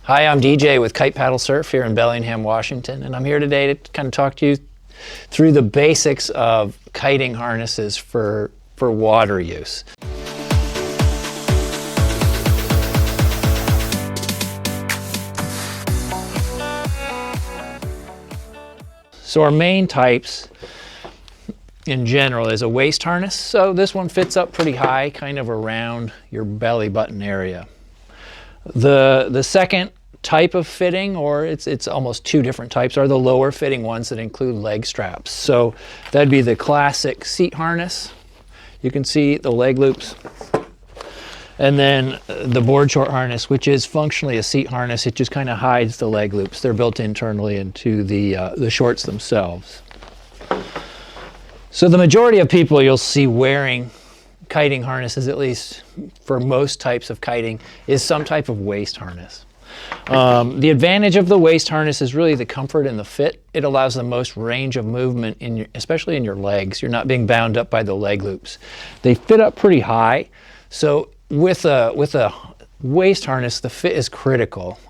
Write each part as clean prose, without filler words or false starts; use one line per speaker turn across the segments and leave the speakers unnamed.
Hi, I'm DJ with Kite Paddle Surf here in Bellingham, Washington, and I'm here today to kind of talk to you through the basics of kiting harnesses for water use. So our main types in general is a waist harness. So this one fits up pretty high, kind of around your belly button area. The second type of fitting, or it's almost two different types, are the lower fitting ones that include leg straps. So that'd be the classic seat harness. You can see the leg loops. And then the board short harness, which is functionally a seat harness. It just kind of hides the leg loops. They're built internally into the shorts themselves. So the majority of people you'll see wearing kiting harnesses, at least for most types of kiting, is some type of waist harness. The advantage of the waist harness is really the comfort and the fit. It allows the most range of movement, especially in your legs. You're not being bound up by the leg loops. They fit up pretty high, so with a waist harness, the fit is critical,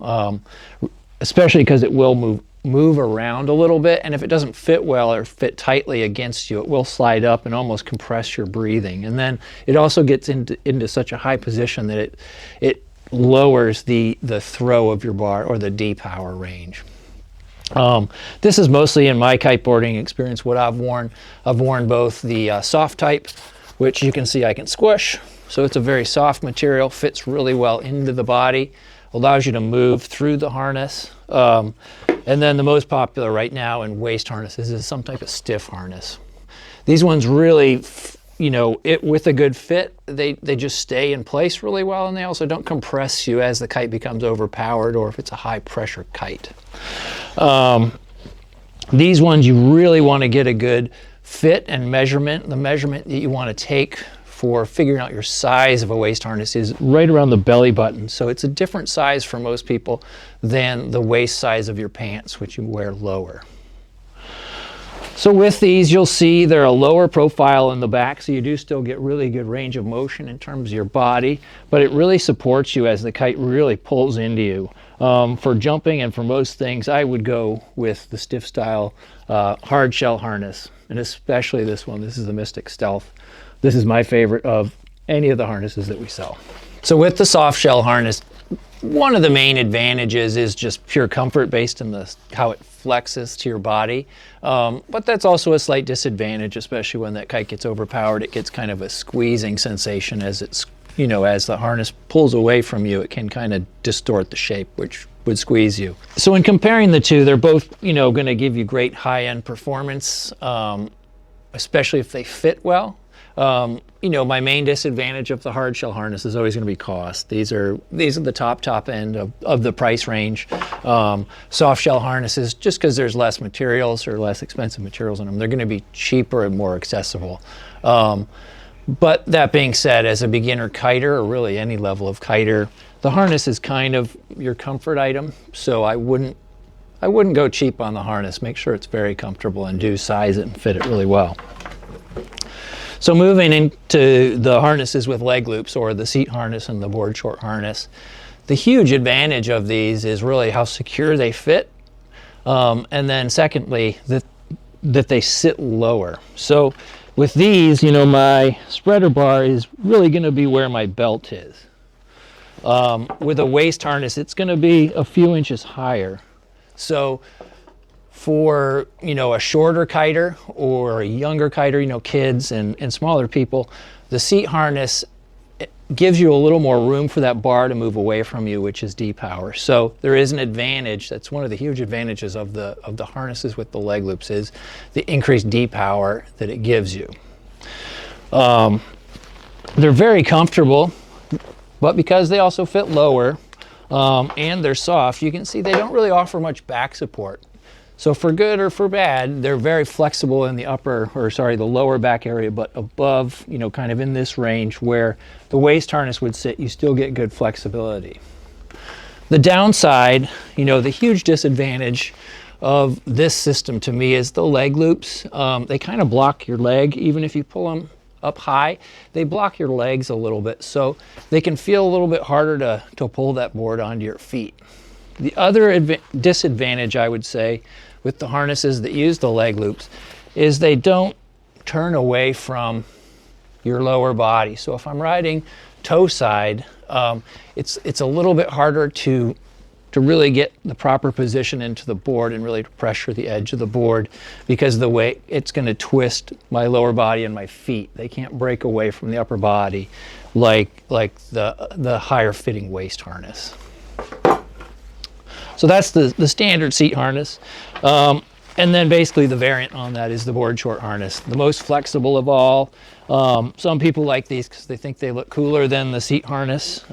especially because it will move around a little bit, and if it doesn't fit well or fit tightly against you, it will slide up and almost compress your breathing. And then it also gets into such a high position that it lowers the throw of your bar or the D-power range. This is mostly in my kiteboarding experience what I've worn. I've worn both the soft type, which you can see I can squish. So it's a very soft material, fits really well into the body, allows you to move through the harness. And then the most popular right now in waist harnesses is some type of stiff harness. These ones really, with a good fit, they just stay in place really well, and they also don't compress you as the kite becomes overpowered or if it's a high pressure kite. These ones you really want to get a good fit and measurement. The measurement that you want to take for figuring out your size of a waist harness is right around the belly button. So it's a different size for most people than the waist size of your pants, which you wear lower. So with these, you'll see they're a lower profile in the back, so you do still get really good range of motion in terms of your body, but it really supports you as the kite really pulls into you. For jumping and for most things, I would go with the stiff style hard shell harness, and especially this one. This is the Mystic Stealth. This is my favorite of any of the harnesses that we sell. So with the soft shell harness, one of the main advantages is just pure comfort based on how it flexes to your body. But that's also a slight disadvantage, especially when that kite gets overpowered. It gets kind of a squeezing sensation as as the harness pulls away from you, it can kind of distort the shape, which would squeeze you. So in comparing the two, they're both, going to give you great high-end performance, especially if they fit well. My main disadvantage of the hard shell harness is always going to be cost. These are the top end of the price range. Soft shell harnesses, just because there's less materials or less expensive materials in them, they're going to be cheaper and more accessible. But that being said, as a beginner kiter, or really any level of kiter, the harness is kind of your comfort item. So I wouldn't go cheap on the harness. Make sure it's very comfortable and do size it and fit it really well. So moving into the harnesses with leg loops, or the seat harness and the board short harness, the huge advantage of these is really how secure they fit, and then secondly, that they sit lower. So with these, my spreader bar is really going to be where my belt is. With a waist harness, it's going to be a few inches higher. So for a shorter kiter or a younger kiter, kids and smaller people, the seat harness gives you a little more room for that bar to move away from you, which is D-power. So there is an advantage. That's one of the huge advantages of the harnesses with the leg loops, is the increased D-power that it gives you. They're very comfortable, but because they also fit lower and they're soft, you can see they don't really offer much back support. So for good or for bad, they're very flexible in the the lower back area, but above, kind of in this range where the waist harness would sit, you still get good flexibility. The downside, the huge disadvantage of this system to me is the leg loops. They kind of block your leg. Even if you pull them up high, they block your legs a little bit, so they can feel a little bit harder to pull that board onto your feet. The other disadvantage, I would say, with the harnesses that use the leg loops is they don't turn away from your lower body. So if I'm riding toe side, it's a little bit harder to really get the proper position into the board and really to pressure the edge of the board, because of the way it's going to twist my lower body and my feet. They can't break away from the upper body like the higher fitting waist harness. So that's the standard seat harness. And then basically the variant on that is the board short harness, the most flexible of all. Some people like these because they think they look cooler than the seat harness.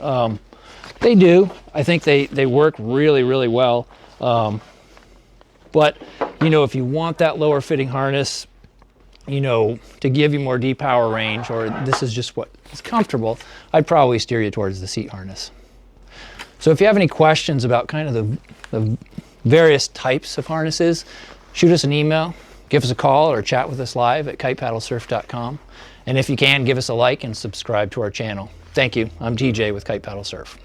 They do. I think they work really, really well. But, you know, if you want that lower fitting harness, you know, to give you more D-power range, or this is just what is comfortable, I'd probably steer you towards the seat harness. So if you have any questions about kind of the various types of harnesses, shoot us an email, give us a call, or chat with us live at kitepaddlesurf.com. And if you can, give us a like and subscribe to our channel. Thank you. I'm TJ with Kite Paddle Surf.